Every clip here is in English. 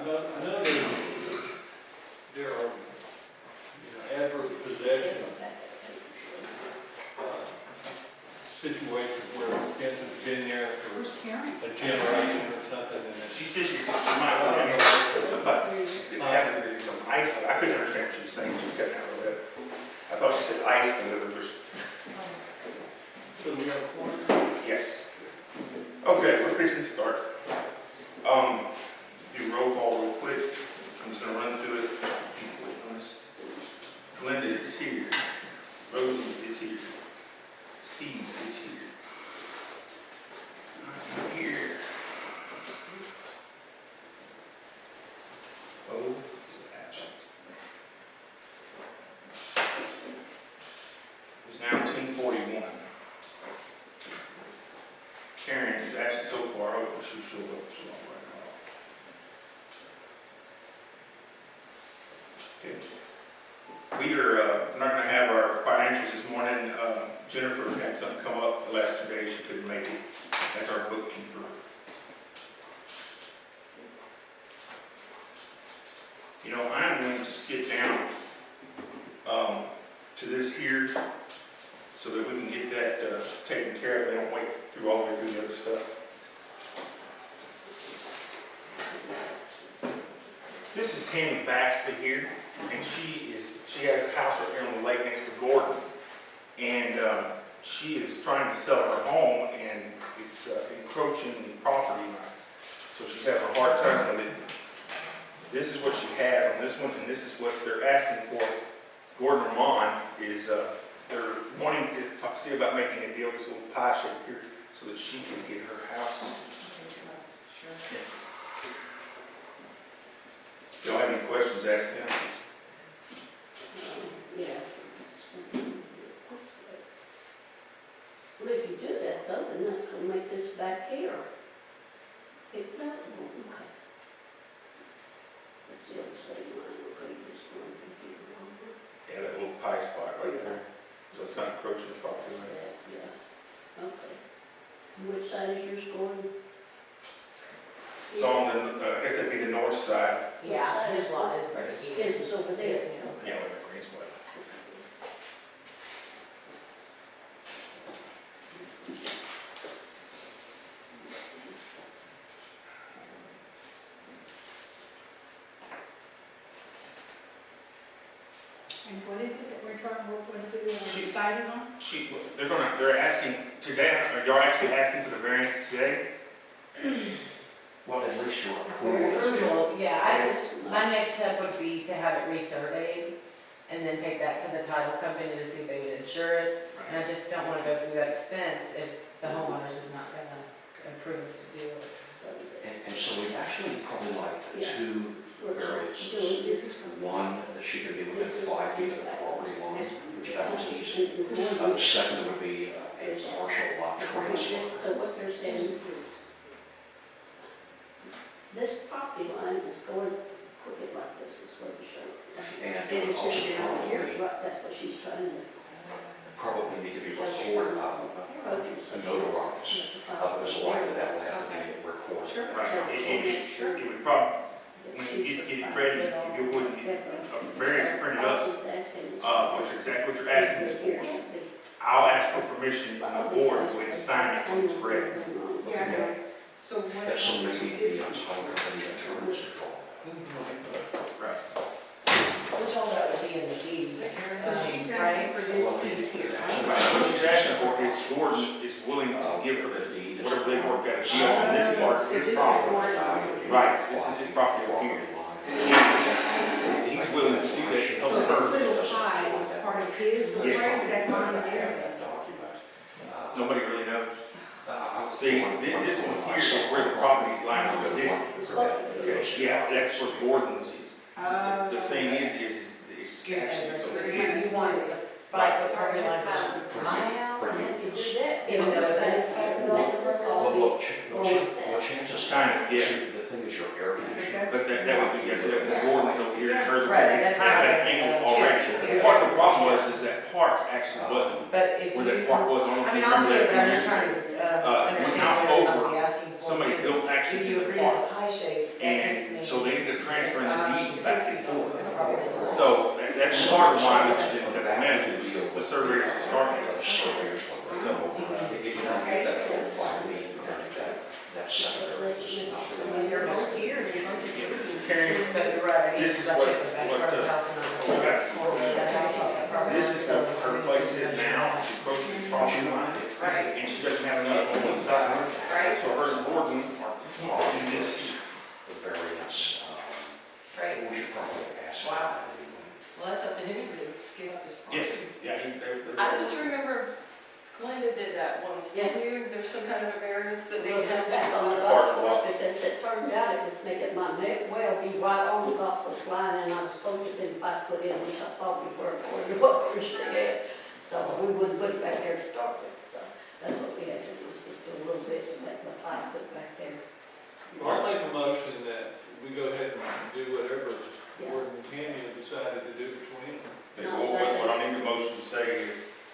I know there are, adverse possession situations where a fence has been there for a generation or something, and She said she might want to have somebody, she's gonna have to do some ice. I couldn't understand what she was saying, she was cutting out a little bit. I thought she said ice delivers. so we have a corner. Yes. Okay, we're fixing to start. Do roll call real quick. I'm just gonna run through it. Glenda is here. Rosie is here. Steve is here. I'm here. Oh, is absent. It's now 10:41. Karen is absent so far. I hope she'll show up so long right now. Okay. We are not going to have our financials this morning. Jennifer had something come up the last 2 days. She couldn't make it. That's our bookkeeper. You know, I'm going to skip down to this here so that we can get that taken care of. They don't wait through all the way through the other stuff. This is Tammy Baxter here, and she has a house right here on the lake next to Gordon, and she is trying to sell her home, and it's encroaching the property line, so she's having a hard time with it. This is what she has on this one, and this is what they're asking for. Gordon Ramon is they're wanting to see about making a deal, this little pie shape here, so that she can get her house. Yeah. If y'all have any questions, ask them. Well, if you do that though, then that's going to make this back here. Okay. That's the other side line. Okay, this one from here over. Yeah, that little pie spot right there. So it's not encroaching the property line. Yeah. Okay. And which side is yours going? It's on the, I guess that'd be the north side. Yeah, his lot is right here. His is over there. Yes, ma'am. Yeah, whatever, he's what. And what is it that we're trying to work with, deciding on? They're asking today, are y'all actually asking for the variance today? Well, at least your approval is good. Approval, yeah, my next step would be to have it resurveyed and then take that to the title company to see if they would insure it. And I just don't want to go through that expense if the homeowners is not going to approve us to do it. And so we actually probably like two variances. This is One, that she could be within 5 feet of the property line, which that was easy. The second would be a partial lot transfer. So what they're saying is this property line is going crooked like this, is what you're showing. And It is also just down here, probably, right, that's what she's trying to. probably need to be recorded, a notarized. There's a lot of that will have to be recorded. Right, it would probably, when you get it ready, if you wouldn't get a variance printed up, which is exactly what you're asking us for, I'll ask for permission from the board to go ahead and sign it when it's ready. Yeah. So what? That so maybe the title company insurance control. Right. Which all that would be in the deed. So she's right? asking for this Well, piece here, right? Right, what she's asking for is Gordon is willing to give her the deed, whatever they work out a deal on this part, So his this is property. Gordon's. Right, this is his property over here. He's willing to do that to So help this her. little pie is part of his, so Yes. where's that line there? Nobody really knows. See, this one here is where the property line is existing. Okay, yeah, that's where Gordon's is. The thing is Excuse me, it's over you here. want the 5-foot property line from my house? If you do that, Even though that is Well, chances Kind of, yeah. see, the thing is your air conditioning. But that would be, yes, that would be Gordon's over here, and hers, Right, it's that's kind of an right. angle already. Yeah. Part of the problem was that park actually wasn't, But if where you, that park was, I don't know I if mean, you I'll remember do it, but I'm that. just trying to One understand house what I'm over, be asking for. somebody because built actually if you the agree on park. the pie shape, that And makes me. so they ended up line is in the minutes, the surveyors are starting. Surveyors, so, if you don't get that full 5 feet, then that secondary is not. When they're both here, Karen, But you're right, I need This to is check what- the back part of the house and what, not. this is what her place is now, she approaches the property line. Right. And she doesn't have enough on one side. Right. So her and Gordon are in this. The variance, Right. we should probably pass it. Wow. Anyway. Well, that's up to him to give up his Yes, property. yeah, they're. I just remember Glenda did that once, Yeah. didn't you? There's some kind of a variance that they Well, have back on the to. golf course, because it turned out it was making my well be right on the golf course line, and I was supposed to be 5 foot in, which I thought we were according to what we should have. So we wouldn't put it back there to start with, so that's what we had to do, is get to a little bit and make the 5 foot back there. I'll make a motion that we go ahead and do whatever Yeah. Gordon and Tanya decided to do between them. Okay, what I need the motion to say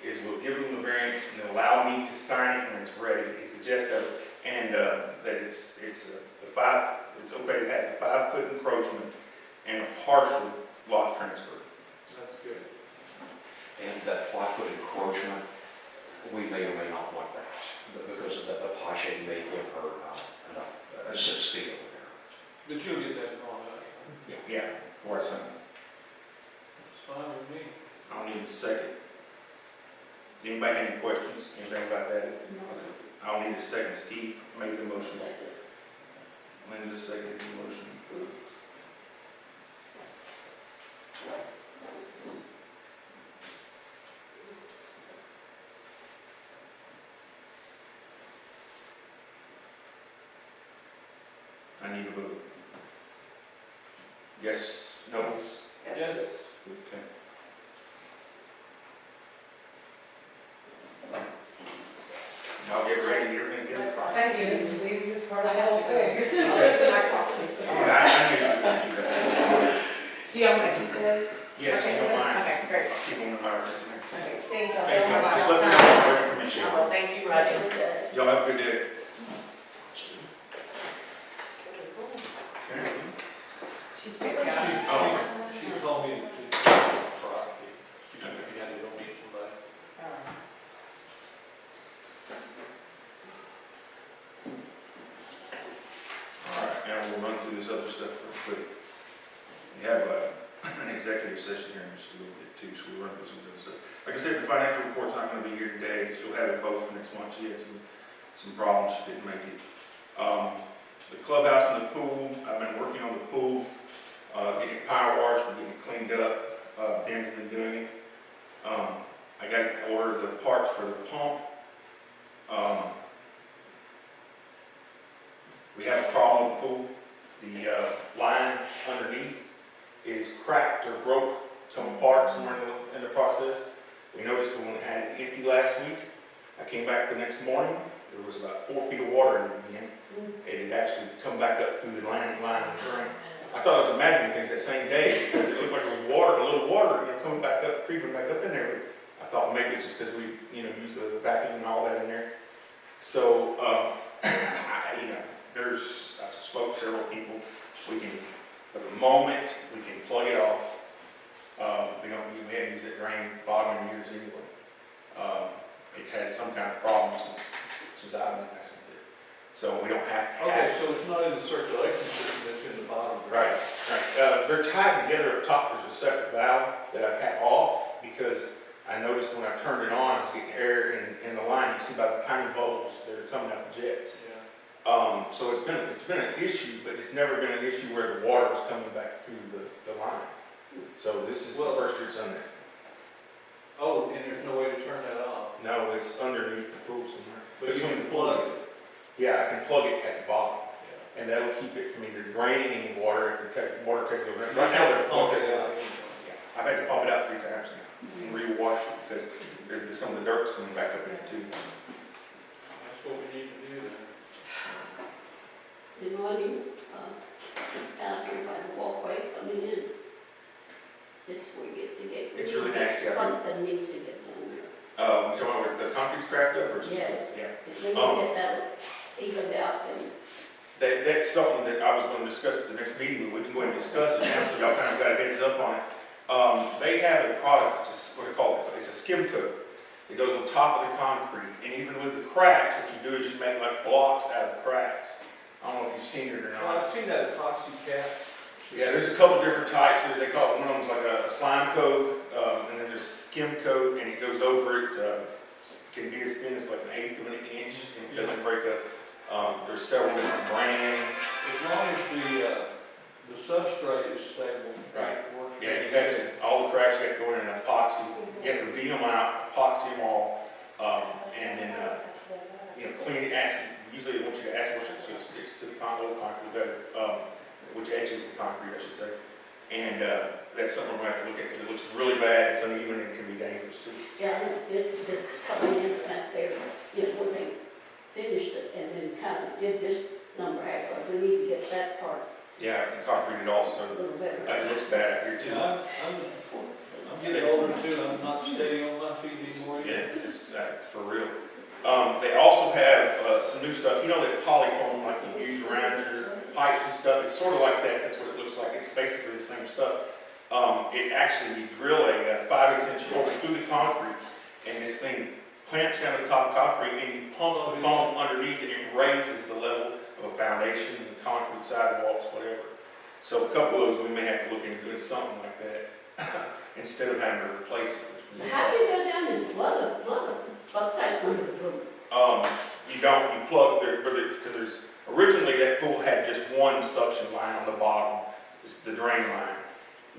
is we'll give them the variance and allow me to sign it when it's ready, is the gist of it. And, that it's okay to have the 5 foot encroachment and a partial lot transfer. That's good. And that 5 foot encroachment, we may or may not want that, because the pie shade may give her enough, 6 feet over there. But you'll get that drawn out. Yeah, or something. It's fine with me. I'll need a second. Anybody have any questions, anything about that? I'll need a second. Steve made the motion. Linda seconded the motion. I need a vote. Yes, no? Yes. Okay. I'll get ready, you're gonna get it. Thank you, this is the easiest part of the whole thing. Yeah, I knew you were gonna do that. Do you want me to keep those? Yes, Okay, you don't mind. Okay, great. I'll keep them in my resume. Okay, thank you so Thank you. much. Just let me know if you're permission. I will, thank you, Roger. Y'all have a good day. Okay. She's still got it. She told me to keep property. If you had to go meet somebody. All right, now we'll run through this other stuff real quick. We have an executive session here in just a little bit too, so we'll run through some other stuff. Like I said, the financial report's not gonna be here today. She'll have it both next month. She had some problems, she didn't make it. The clubhouse and the pool, I've been working on the pool, getting it power washed and getting it cleaned up. Ben's been doing it. I got to order the parts for the pump. We have a problem with the pool. The line underneath is cracked or broke, come apart somewhere in the process. We noticed when we had it empty last week, I came back the next morning, there was about 4 feet of water in it again. It had actually come back up through the line in the drain. I thought I was imagining things that same day because it looked like it was water, a little water, coming back up, creeping back up in there. But I thought maybe it's just because we, used the vacuum and all that in there. So, I've spoke to several people. We can, at the moment, we can plug it off. We haven't used that drain bottom in years anyway. It's had some kind of problem since I've been messing with it. So we don't have to Okay, have. so it's not in the circulation system, it's in the bottom. Right. They're tied together up top. There's a separate valve that I've had off because I noticed when I turned it on, I was getting air in the line. You see by the tiny bubbles that are coming out the jets. Yeah. So it's been an issue, but it's never been an issue where the water was coming back through the line. So this is the first year it's done that. Oh, and there's no way to turn that off? No, it's underneath the pool somewhere. But you can plug it? Yeah, I can plug it at the bottom, Yeah. and that'll keep it from either draining any water if the water takes over. You Right now, have they're to pump pumping it it out. out. Yeah, I've had to pump it out 3 times now and rewash it because some of the dirt's coming back up in it too. That's what we need to do then. Out here by the walkway coming in. It's where you get to get. It's really nasty out here. Something needs to get done there. You talking about where the concrete's cracked up or just? Yes. Yeah. If we can get that evened out and. That's something that I was going to discuss at the next meeting, but we can go ahead and discuss it now, so y'all kind of got a heads up on it. They have a product, it's what they call it, it's a skim coat. It goes on top of the concrete, and even with the cracks, what you do is you make like blocks out of the cracks. I don't know if you've seen it or not. I've seen that epoxy cap. Yeah, there's a couple different types. They call it, one of them's like a slime coat, and then there's skim coat, and it goes over it. Can be as thin as like 1/8 of an inch, and it doesn't break up. There's several different brands. As long as the substrate is stable. Right. it works. Yeah, you have to, all the cracks you have to go in an epoxy. You have to beat them out, epoxy them all, and then, clean it, usually they want you to acid wash it so it sticks to the old concrete better, which etches the concrete, I should say. And that's something we're going to have to look at because it looks really bad, it's uneven, and it can be dangerous too. Yeah, it just coming in back there, when they finished it and then kind of did this number half, but we need to get that part Yeah, the concrete a also, little better. it looks bad out here too. Yeah, I'm getting older too, I'm not steady on my feet anymore. Yeah, it's for real. They also have some new stuff, that polyfoam like you use around your pipes and stuff, it's sort of like that, that's what it looks like, it's basically the same stuff. It actually, you drill a 5/8 inch hole through the concrete, and this thing clamps down the top of concrete, and you pump the foam underneath it, it raises the level of a foundation, the concrete sidewalks, whatever. So a couple of those, we may have to look into doing something like that, instead of having to replace it. So how do you go down and plug that under the roof? You don't, you plug there, because originally that pool had just one suction line on the bottom, it's the drain line.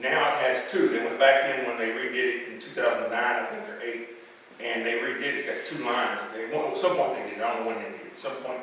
Now it has two. They went back in when they redid it in 2009, I think, or 8, and they redid it. It's got 2 lines. At some point they did it. I don't know when they did it. At some point,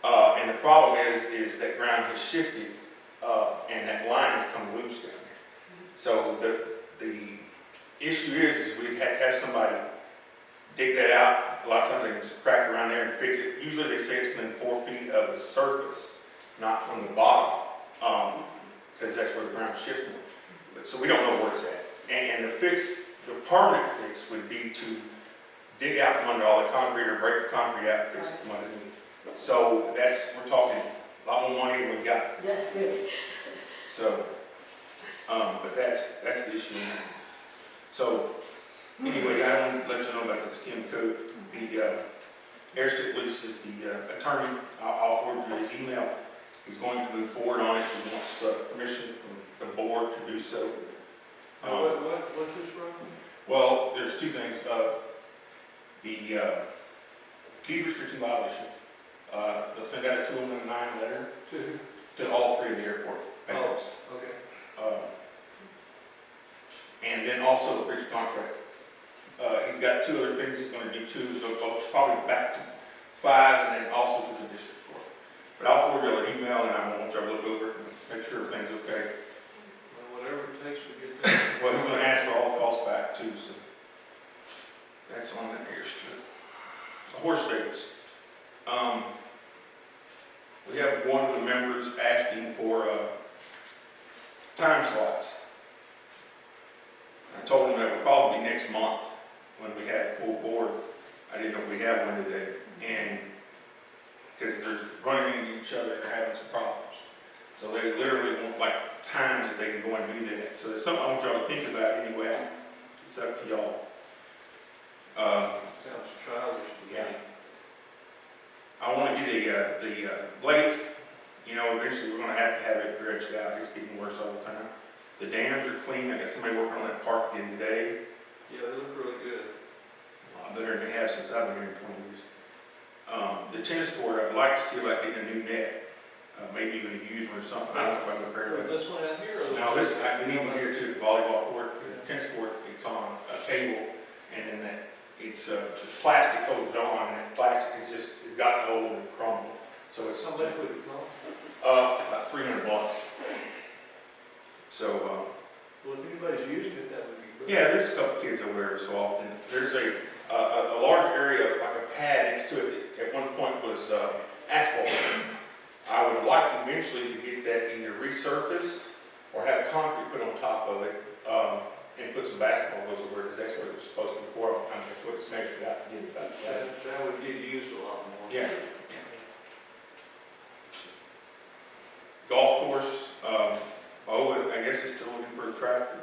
and the problem is that ground has shifted, and that line has come loose down there. So the issue is we'd have to have somebody dig that out. A lot of times they can just crack around there and fix it. Usually they say it's within 4 feet of the surface, not from the bottom, because that's where the ground shifted. So we don't know where it's at. And the permanent fix would be to dig out from under all the concrete or break the concrete out and fix it from underneath. So we're talking a lot more money than we got. That's good. So, but that's the issue. So, anyway, I want to let you know about the skim coat. The airstrip lease is the attorney. I'll forward you his email. He's going to move forward on it. He wants permission from the board to do so. What's this from? Well, there's 2 things. The deed restriction violation. They'll send out a 209 letter to all 3 of the airport papers. Oh, okay. And then also the breach of contract. He's got 2 other things he's going to do too, so probably back to 5 and then also to the district court. But I'll forward you an email and I want y'all to look over it and make sure everything's okay. Well, whatever it takes to get that. Well, he's going to ask for all the costs back too, so that's on that airstrip. So horse stables. We have one of the members asking for time slots. I told him that would probably be next month when we had full board. I didn't know if we had one today, and because they're running into each other, they're having some problems. So they literally want like times that they can go and do that. So it's something I want y'all to think about anyway. It's up to y'all. Sounds childish to me. Yeah. I want to get the lake, eventually we're going to have it dredged out. It's getting worse all the time. The dams are clean. I got somebody working on that park again today. Yeah, they look really good. A lot better than they have since I've been here 20 years. The tennis court, I'd like to see like getting a new net, maybe even a used one or something. I don't know if I can repair that. This one out here? Now we need one here too, the volleyball court, the tennis court, it's on a table, and then it's plastic holds it on, and that plastic it's gotten old and crumbled. So it's How much would it cost? about $300. So, Well, if anybody's using it, that would be great. yeah, there's a couple kids over there so often. There's a large area, like a pad next to it, that at one point was asphalt. I would like eventually to get that either resurfaced or have concrete put on top of it, and put some basketball goals over it, because that's what it was supposed to be for. I mean, that's what it's measured out to get about that. That would get used a lot more. Yeah. Golf course, I guess it's still looking for tractor.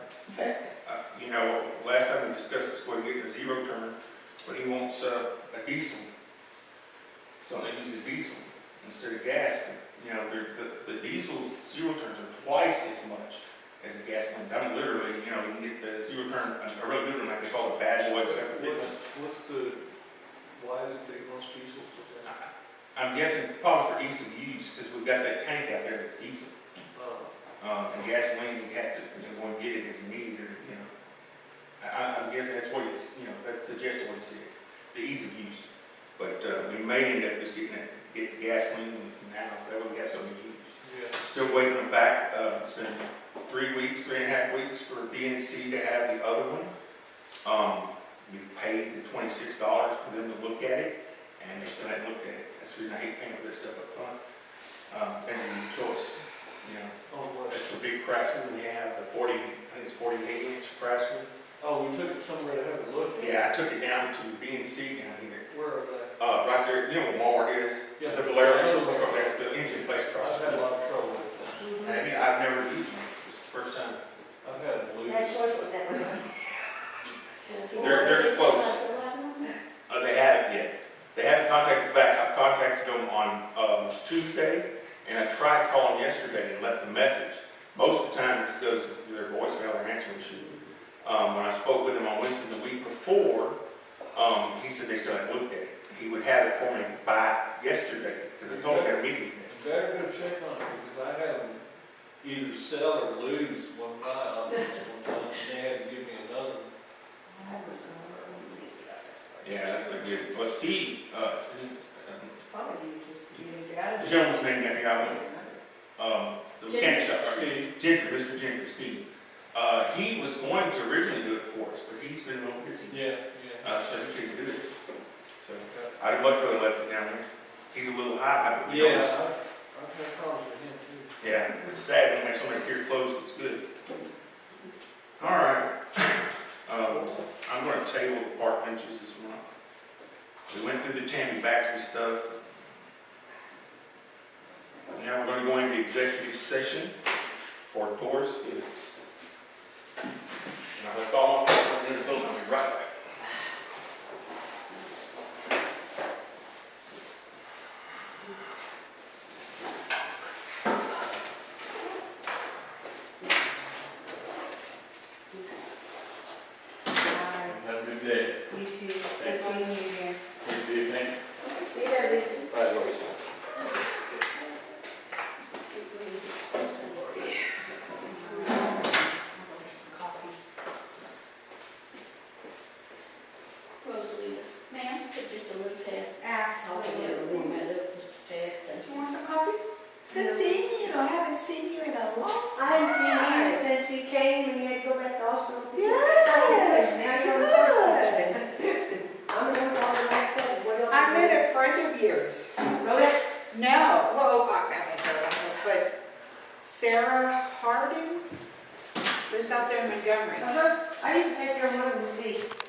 You know, last time we discussed this, going to get a zero turn, but he wants a diesel. Something that uses diesel instead of gas. You know, the diesel's zero turns are twice as much as the gasoline. I mean, literally, you know, you can get the zero turn, a really good one, like they call it bad boy, stuff. Why is it that he wants diesel? I'm guessing probably for ease of use, because we've got that tank out there that's diesel. And gasoline, you have to, you know, go and get it as needed, or, you know. I'm guessing that's what it's, you know, that's the gist of what he said, the ease of use. But we may end up just get the gasoline now, that way we have something to use. Yeah. Still waiting them back. It's been 3 weeks, 3.5 weeks for BNC to have the other one. We've paid the $26 for them to look at it, and they still haven't looked at it. That's the reason I hate paying for this stuff up front. And then your choice, you know. That's the big Craftsman. We have the 40, I think it's 48-inch Craftsman. Oh, we took it somewhere to have a look. Yeah, I took it down to BNC down here. Where are they? Right there, you know where Walmart is? Yeah. The Valero, that's the engine place across I've the had a street. lot of trouble with that. I've never used one. This is the first time. I've had to lose. That choice with that one. They're close. They haven't yet. They haven't contacted us back. I've contacted them on Tuesday, and I tried calling yesterday and left a message. Most of the time, it just goes to their voicemail or answering machine. When I spoke with him on Wednesday the week before, he said they still hadn't looked at it. He would have it for me by yesterday, because I told him I had a meeting today. You better go check on it, because I had them either sell or lose one time, and they had to give me another one. Yeah, that's not good. Well, Steve, Probably you just get it out the of. gentleman's name that I the mechanic shop, Steve. Gentry, Mr. Gentry, Steve. He was going to originally do it for us, but he's been real busy. Yeah. So he couldn't do it. So I'd much rather left it down there. He's a little high, but we Yeah, know. I've had problems with him too. Yeah, it's sad when they somebody here close looks good. All right. I'm going to table the park benches this month. We went through the Tammy Baxley stuff. Now we're going to go into executive session for Doris Gibbons. And I'm going to call on in the building. I'll be right back. Have a good day. You too. Good seeing you again. Thanks, Steve. Thanks. See you there, Vicki. Bye, Doris. Rosalita. Ma'am? Just a little tap. I'll Absolutely. never warm that up, just a tap. Thank You you. want some coffee? It's good seeing you. I haven't seen you in a long time. I haven't seen you since you came and you had to go back to Austin. Yes, good. I'm gonna call her back up. What else? I met a friend of yours. Really? No, well, I met her, but Sarah Harding lives out there in Montgomery. I used to take her one of them speak.